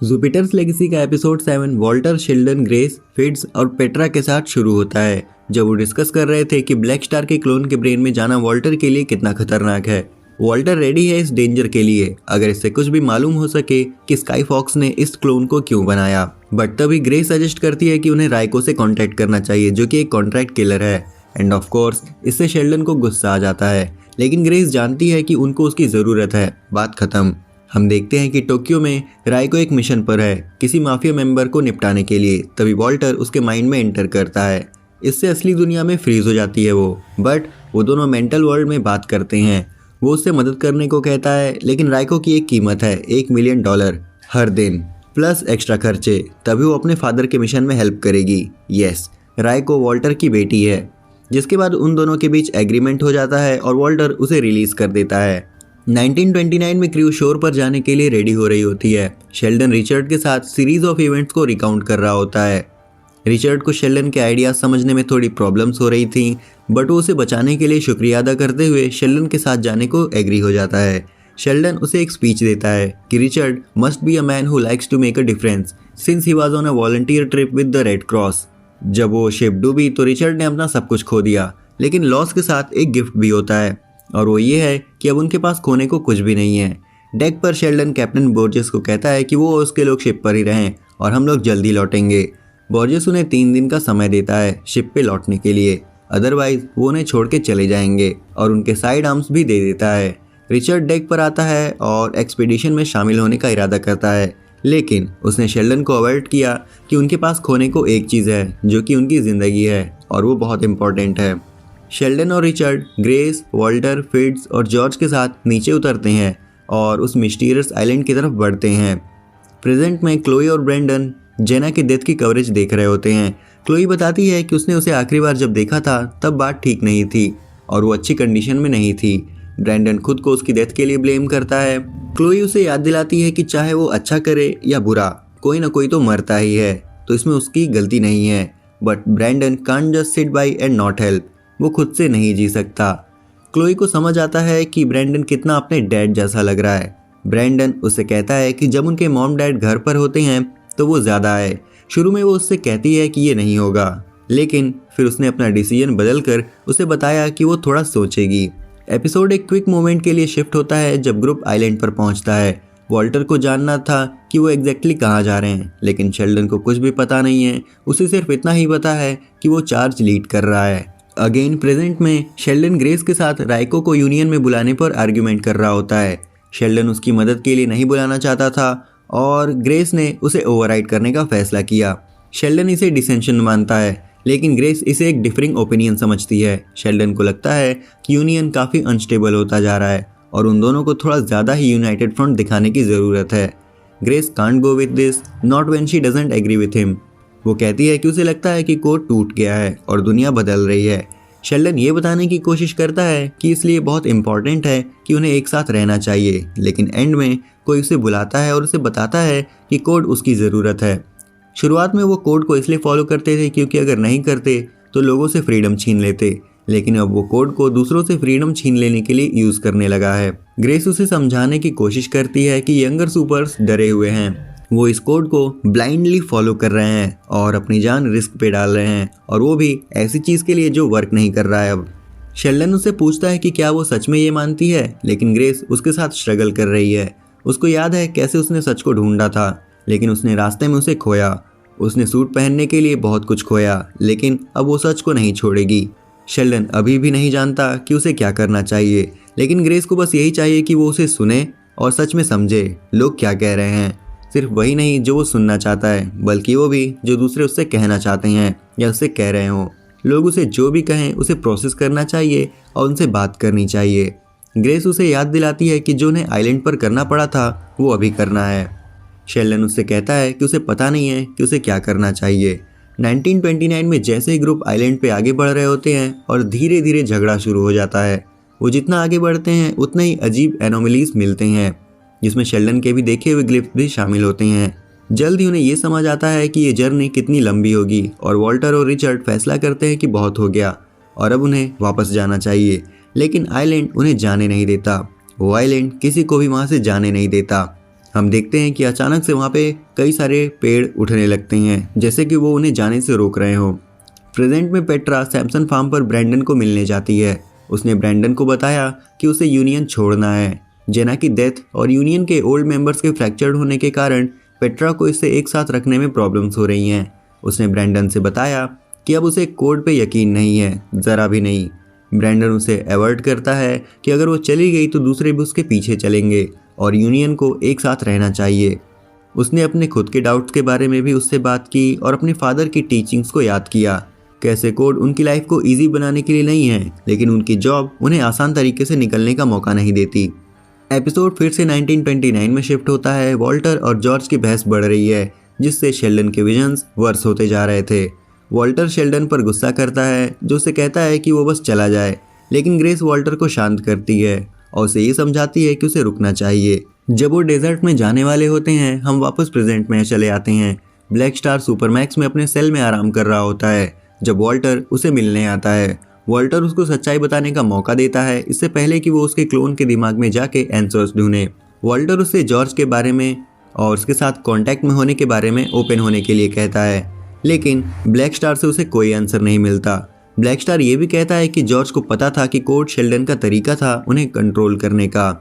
Jupiter's legacy का episode 7 Walter, Sheldon, grace, Fitz और Petra के साथ शुरू होता है जब वो डिस्कस कर रहे थे कि ब्लैक स्टार के क्लोन के ब्रेन में जाना वॉल्टर के लिए कितना खतरनाक है। वॉल्टर रेडी है इस डेंजर के लिए अगर इससे कुछ भी मालूम हो सके कि स्काई फॉक्स ने इस क्लोन को क्यों बनाया। बट तभी ग्रेस सजेस्ट करती है कि उन्हें राइको से कांटेक्ट करना चाहिए जो कि एक कॉन्ट्रैक्ट किलर है। एंड ऑफ कोर्स इससे शेल्डन को गुस्सा आ जाता है, लेकिन ग्रेस जानती है कि उनको उसकी ज़रूरत है। बात खत्म। हम देखते हैं कि टोक्यो में राइको एक मिशन पर है किसी माफिया मेंबर को निपटाने के लिए। तभी वॉल्टर उसके माइंड में एंटर करता है। इससे असली दुनिया में फ्रीज हो जाती है वो। बट वो दोनों मेंटल वर्ल्ड में बात करते हैं। वो उससे मदद करने को कहता है, लेकिन राइको की एक कीमत है $1 मिलियन हर दिन प्लस एक्स्ट्रा खर्चे। तभी वो अपने फादर के मिशन में हेल्प करेगी। यस, राइको वॉल्टर की बेटी है। जिसके बाद उन दोनों के बीच एग्रीमेंट हो जाता है और वॉल्टर उसे रिलीज कर देता है। 1929 में क्रू शोर पर जाने के लिए रेडी हो रही होती है। शेल्डन रिचर्ड के साथ सीरीज ऑफ इवेंट्स को रिकाउंट कर रहा होता है। रिचर्ड को शेल्डन के आइडियाज समझने में थोड़ी प्रॉब्लम्स हो रही थी, बट वो उसे बचाने के लिए शुक्रिया अदा करते हुए शेल्डन के साथ जाने को एग्री हो जाता है। शेल्डन उसे एक स्पीच देता है कि Richard must be a man who likes to make a difference since he was on a volunteer trip with the Red Cross. जब वो शिप डूबी तो रिचर्ड ने अपना सब कुछ खो दिया, लेकिन लॉस के साथ एक गिफ्ट भी होता है और वो ये है कि अब उनके पास खोने को कुछ भी नहीं है। डेक पर शेल्डन कैप्टन बोर्जेस को कहता है कि वो और उसके लोग शिप पर ही रहें और हम लोग जल्दी लौटेंगे। बोर्जेस उन्हें 3 दिन का समय देता है शिप पे लौटने के लिए, अदरवाइज वो उन्हें छोड़ के चले जाएंगे और उनके साइड आर्म्स भी दे देता है। रिचर्ड डेक पर आता है और एक्सपीडिशन में शामिल होने का इरादा करता है, लेकिन उसने शेल्डन को अवॉइड किया कि उनके पास खोने को एक चीज़ है जो कि उनकी ज़िंदगी है और वो बहुत इंपॉर्टेंट है। शेल्डन और रिचर्ड ग्रेस, वॉल्टर, फिट्ज और जॉर्ज के साथ नीचे उतरते हैं और उस मिस्टीरियस आइलैंड की तरफ बढ़ते हैं। प्रेजेंट में क्लोई और ब्रेंडन जेना की डेथ की कवरेज देख रहे होते हैं। क्लोई बताती है कि उसने उसे आखिरी बार जब देखा था तब बात ठीक नहीं थी और वो अच्छी कंडीशन में नहीं थी। ब्रेंडन खुद को उसकी डेथ के लिए ब्लेम करता है। क्लोई उसे याद दिलाती है कि चाहे वो अच्छा करे या बुरा, कोई ना कोई तो मरता ही है, तो इसमें उसकी गलती नहीं है। But Brendan can't just sit by and not help. वो खुद से नहीं जी सकता। क्लोई को समझ आता है कि ब्रेंडन कितना अपने डैड जैसा लग रहा है। ब्रेंडन उससे कहता है कि जब उनके मॉम डैड घर पर होते हैं तो वो ज़्यादा है। शुरू में वो उससे कहती है कि ये नहीं होगा, लेकिन फिर उसने अपना डिसीजन बदल कर उसे बताया कि वो थोड़ा सोचेगी। एपिसोड एक क्विक मोमेंट के लिए शिफ्ट होता है जब ग्रुप आइलैंड पर पहुंचता है। वॉल्टर को जानना था कि वो एग्जैक्टली कहाँ जा रहे हैं, लेकिन शेल्डन को कुछ भी पता नहीं है। उसे सिर्फ इतना ही पता है कि वो चार्ज लीड कर रहा है। अगेन प्रेजेंट में शेल्डन ग्रेस के साथ राइको को यूनियन में बुलाने पर आर्ग्यूमेंट कर रहा होता है। शेल्डन उसकी मदद के लिए नहीं बुलाना चाहता था और ग्रेस ने उसे ओवरराइड करने का फैसला किया। शेल्डन इसे डिसेंशन मानता है, लेकिन ग्रेस इसे एक डिफरिंग ओपिनियन समझती है। शेल्डन को लगता है कि यूनियन काफ़ी अनस्टेबल होता जा रहा है और उन दोनों को थोड़ा ज़्यादा ही यूनाइटेड फ्रंट दिखाने की ज़रूरत है। Grace can't go with this not when she doesn't agree with him. वो कहती है कि उसे लगता है कि कोड टूट गया है और दुनिया बदल रही है। शेल्डन ये बताने की कोशिश करता है कि इसलिए बहुत इंपॉर्टेंट है कि उन्हें एक साथ रहना चाहिए, लेकिन एंड में कोई उसे बुलाता है और उसे बताता है कि कोड उसकी ज़रूरत है। शुरुआत में वो कोड को इसलिए फॉलो करते थे क्योंकि अगर नहीं करते तो लोगों से फ्रीडम छीन लेते, लेकिन अब वो कोड को दूसरों से फ्रीडम छीन लेने के लिए यूज़ करने लगा है। ग्रेस उसे समझाने की कोशिश करती है कि यंगर सुपर्स डरे हुए हैं, वो इस कोड को ब्लाइंडली फॉलो कर रहे हैं और अपनी जान रिस्क पे डाल रहे हैं, और वो भी ऐसी चीज़ के लिए जो वर्क नहीं कर रहा है अब। शेल्डन उससे पूछता है कि क्या वो सच में ये मानती है, लेकिन ग्रेस उसके साथ स्ट्रगल कर रही है। उसको याद है कैसे उसने सच को ढूंढा था, लेकिन उसने रास्ते में उसे खोया। उसने सूट पहनने के लिए बहुत कुछ खोया, लेकिन अब वो सच को नहीं छोड़ेगी। शेल्डन अभी भी नहीं जानता कि उसे क्या करना चाहिए, लेकिन ग्रेस को बस यही चाहिए कि वो उसे सुने और सच में समझे लोग क्या कह रहे हैं। सिर्फ वही नहीं जो वो सुनना चाहता है, बल्कि वो भी जो दूसरे उससे कहना चाहते हैं या उससे कह रहे हों। लोग उसे जो भी कहें उसे प्रोसेस करना चाहिए और उनसे बात करनी चाहिए। ग्रेस उसे याद दिलाती है कि जो उन्हें आइलैंड पर करना पड़ा था वो अभी करना है। शेल्डन उससे कहता है कि उसे पता नहीं है कि उसे क्या करना चाहिए। 1929 में जैसे ही ग्रुप आइलैंड पे आगे बढ़ रहे होते हैं और धीरे धीरे झगड़ा शुरू हो जाता है। वो जितना आगे बढ़ते हैं उतना ही अजीब एनोमलीज मिलते हैं, जिसमें शेल्डन के भी देखे हुए ग्लिफ्स भी शामिल होते हैं। जल्द ही उन्हें ये समझ आता है कि ये जर्नी कितनी लंबी होगी और वॉल्टर और रिचर्ड फैसला करते हैं कि बहुत हो गया और अब उन्हें वापस जाना चाहिए, लेकिन आइलैंड उन्हें जाने नहीं देता। वो आइलैंड किसी को भी वहाँ से जाने नहीं देता। हम देखते हैं कि अचानक से वहाँ पे कई सारे पेड़ उठने लगते हैं, जैसे कि वो उन्हें जाने से रोक रहे हों। प्रेजेंट में पेट्रा सैमसन फार्म पर ब्रैंडन को मिलने जाती है। उसने ब्रैंडन को बताया कि उसे यूनियन छोड़ना है। जेना की डेथ और यूनियन के ओल्ड मेंबर्स के फ्रैक्चर्ड होने के कारण पेट्रा को इससे एक साथ रखने में प्रॉब्लम्स हो रही हैं। उसने ब्रैंडन से बताया कि अब उसे कोड पे यकीन नहीं है, ज़रा भी नहीं। ब्रैंडन उसे अवॉइड करता है कि अगर वो चली गई तो दूसरे भी उसके पीछे चलेंगे और यूनियन को एक साथ रहना चाहिए। उसने अपने खुद के डाउट्स के बारे में भी उससे बात की और अपने फादर की टीचिंग्स को याद किया। कैसे कोड उनकी लाइफ को ईजी बनाने के लिए नहीं है, लेकिन उनकी जॉब उन्हें आसान तरीके से निकलने का मौका नहीं देती। एपिसोड फिर से 1929 में शिफ्ट होता है। वॉल्टर और जॉर्ज की बहस बढ़ रही है, जिससे शेल्डन के विजन्स वर्स होते जा रहे थे। वॉल्टर शेल्डन पर गुस्सा करता है, जो उसे कहता है कि वो बस चला जाए, लेकिन ग्रेस वॉल्टर को शांत करती है और उसे ये समझाती है कि उसे रुकना चाहिए। जब वो डेजर्ट में जाने वाले होते हैं, हम वापस प्रेजेंट में चले आते हैं। ब्लैक स्टार सुपरमैक्स में अपने सेल में आराम कर रहा होता है जब वॉल्टर उसे मिलने आता है। वॉल्टर उसको सच्चाई बताने का मौका देता है, इससे पहले कि वो उसके क्लोन के दिमाग में जाके आंसर्स ढूंढे। वॉल्टर उससे जॉर्ज के बारे में और उसके साथ कांटेक्ट में होने के बारे में ओपन होने के लिए कहता है, लेकिन ब्लैक स्टार से उसे कोई आंसर नहीं मिलता। ब्लैक स्टार ये भी कहता है कि जॉर्ज को पता था कि कोड शेल्डन का तरीका था उन्हें कंट्रोल करने का।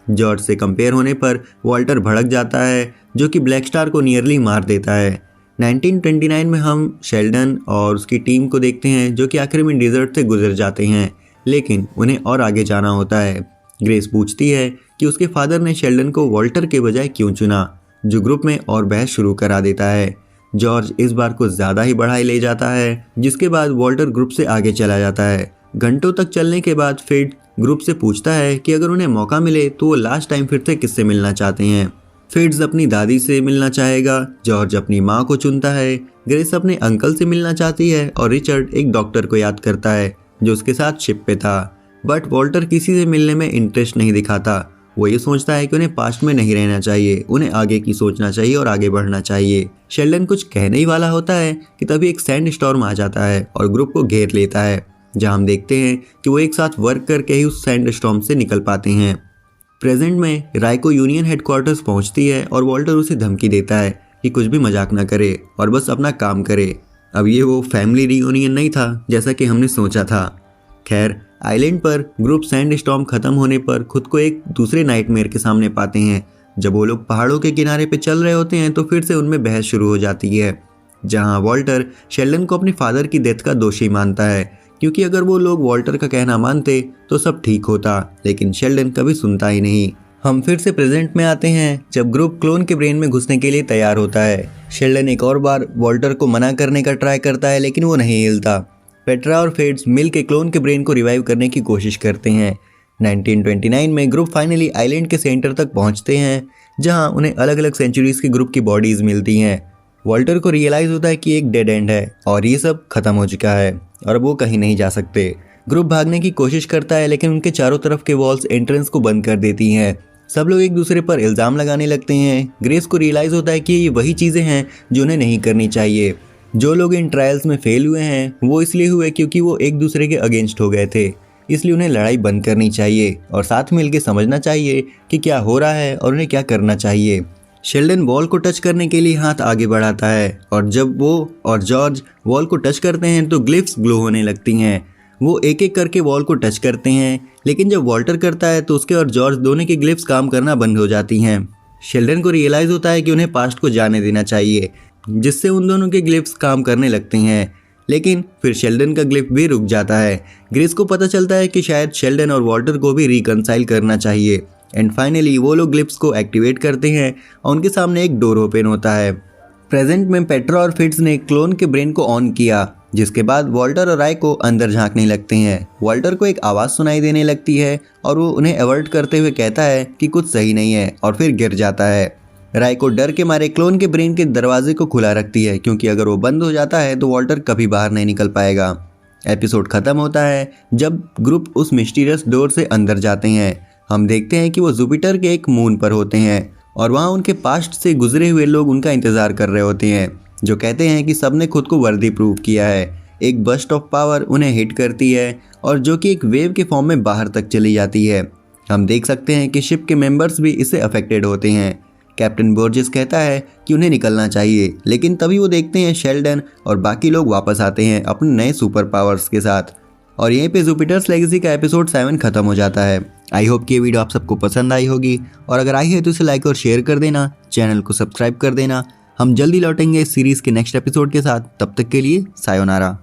जॉर्ज से कंपेयर होने पर वॉल्टर भड़क जाता है, जो कि ब्लैक स्टार को नियरली मार देता है। 1929 में हम शेल्डन और उसकी टीम को देखते हैं, जो कि आखिर में डेजर्ट से गुजर जाते हैं, लेकिन उन्हें और आगे जाना होता है। ग्रेस पूछती है कि उसके फादर ने शेल्डन को वॉल्टर के बजाय क्यों चुना, जो ग्रुप में और बहस शुरू करा देता है। जॉर्ज इस बार कुछ ज़्यादा ही बढ़ाई ले जाता है, जिसके बाद वॉल्टर ग्रुप से आगे चला जाता है। घंटों तक चलने के बाद फिड ग्रुप से पूछता है कि अगर उन्हें मौका मिले तो वो लास्ट टाइम फिर से किससे मिलना चाहते हैं। फिड्स अपनी दादी से मिलना चाहेगा, जॉर्ज अपनी माँ को चुनता है, ग्रेस अपने अंकल से मिलना चाहती है और रिचर्ड एक डॉक्टर को याद करता है जो उसके साथ शिप पे था। बट वॉल्टर किसी से मिलने में इंटरेस्ट नहीं दिखाता। वो ये सोचता है कि उन्हें पास्ट में नहीं रहना चाहिए, उन्हें आगे की सोचना चाहिए और आगे बढ़ना चाहिए। शेल्डन कुछ कहने ही वाला होता है कि तभी एक सैंड स्टॉर्म आ जाता है और ग्रुप को घेर लेता है, जहां हम देखते हैं कि वो एक साथ वर्क करके ही उस सैंड स्टॉर्म से निकल पाते हैं। प्रेजेंट में राइको यूनियन हेडक्वार्टर्स पहुंचती है और वॉल्टर उसे धमकी देता है कि कुछ भी मजाक ना करे और बस अपना काम करे। अब ये वो फैमिली रियूनियन नहीं था जैसा कि हमने सोचा था। खैर, आइलैंड पर ग्रुप सैंड स्टॉर्म खत्म होने पर खुद को एक दूसरे नाइटमेयर के सामने पाते हैं। जब वो लोग पहाड़ों के किनारे पे चल रहे होते हैं तो फिर से उनमें बहस शुरू हो जाती है, जहां वॉल्टर शेल्डन को अपने फादर की डेथ का दोषी मानता है, क्योंकि अगर वो लोग वॉल्टर का कहना मानते तो सब ठीक होता, लेकिन शेल्डन कभी सुनता ही नहीं। हम फिर से प्रेजेंट में आते हैं जब ग्रुप क्लोन के ब्रेन में घुसने के लिए तैयार होता है। शेल्डन एक और बार वॉल्टर को मना करने का ट्राई करता है, लेकिन वो नहीं हिलता। पेट्रा और फिड्स मिल के क्लोन के ब्रेन को रिवाइव करने की कोशिश करते हैं। 1929 में ग्रुप फाइनली आइलैंड के सेंटर तक पहुंचते हैं, जहां उन्हें अलग अलग सेंचुरीज के ग्रुप की बॉडीज मिलती हैं। वॉल्टर को रियलाइज होता है कि एक डेड एंड है और ये सब खत्म हो चुका है और वो कहीं नहीं जा सकते। ग्रुप भागने की कोशिश करता है, लेकिन उनके चारों तरफ के वॉल्स एंट्रेंस को बंद कर देती हैं। सब लोग एक दूसरे पर इल्ज़ाम लगाने लगते हैं। ग्रेस को रियलाइज होता है कि ये वही चीज़ें हैं जो उन्हें नहीं करनी चाहिए। जो लोग इन ट्रायल्स में फेल हुए हैं वो इसलिए हुए क्योंकि वो एक दूसरे के अगेंस्ट हो गए थे, इसलिए उन्हें लड़ाई बंद करनी चाहिए और साथ मिलकर समझना चाहिए कि क्या हो रहा है और उन्हें क्या करना चाहिए। शेल्डन वॉल को टच करने के लिए हाथ आगे बढ़ाता है और जब वो और जॉर्ज वॉल को टच करते हैं तो ग्लिफ्स ग्लो होने लगती हैं। वो एक एक करके वॉल को टच करते हैं, लेकिन जब वॉल्टर करता है तो उसके और जॉर्ज दोनों की ग्लिफ्स काम करना बंद हो जाती हैं। शेल्डन को रियलाइज़ होता है कि उन्हें पास्ट को जाने देना चाहिए, जिससे उन दोनों के ग्लिफ्स काम करने लगते हैं, लेकिन फिर शेल्डन का ग्लिफ भी रुक जाता है। ग्रेस को पता चलता है कि शायद शेल्डन और वॉल्टर को भी रिकंसाइल करना चाहिए। एंड फाइनली वो लोग ग्लिफ्स को एक्टिवेट करते हैं और उनके सामने एक डोर ओपन होता है। प्रेजेंट में पेट्रा और फिट्स ने क्लोन के ब्रेन को ऑन किया, जिसके बाद वॉल्टर और राइको अंदर झांकने लगते हैं। वॉल्टर को एक आवाज़ सुनाई देने लगती है और वो उन्हें अवर्ट करते हुए कहता है कि कुछ सही नहीं है और फिर गिर जाता है। राइको डर के मारे क्लोन के ब्रेन के दरवाजे को खुला रखती है, क्योंकि अगर वो बंद हो जाता है तो वॉल्टर कभी बाहर नहीं निकल पाएगा। एपिसोड खत्म होता है जब ग्रुप उस मिस्टीरियस डोर से अंदर जाते हैं। हम देखते हैं कि वो जुपिटर के एक मून पर होते हैं और वहाँ उनके पास्ट से गुजरे हुए लोग उनका इंतज़ार कर रहे होते हैं, जो कहते हैं कि सबने खुद को वर्दी प्रूव किया है। एक बस्ट ऑफ पावर उन्हें हिट करती है और जो कि एक वेव के फॉर्म में बाहर तक चली जाती है। हम देख सकते हैं कि शिप के मेंबर्स भी इससे अफेक्टेड होते हैं। कैप्टन बोर्जेस कहता है कि उन्हें निकलना चाहिए, लेकिन तभी वो देखते हैं शेल्डन और बाकी लोग वापस आते हैं अपने नए सुपर पावर्स के साथ। और यहीं पे जुपिटर्स लेगेसी का एपिसोड 7 खत्म हो जाता है। आई होप कि ये वीडियो आप सबको पसंद आई होगी, और अगर आई है तो इसे लाइक और शेयर कर देना, चैनल को सब्सक्राइब कर देना। हम जल्दी लौटेंगे इस सीरीज़ के नेक्स्ट एपिसोड के साथ, तब तक के लिए सायोनारा।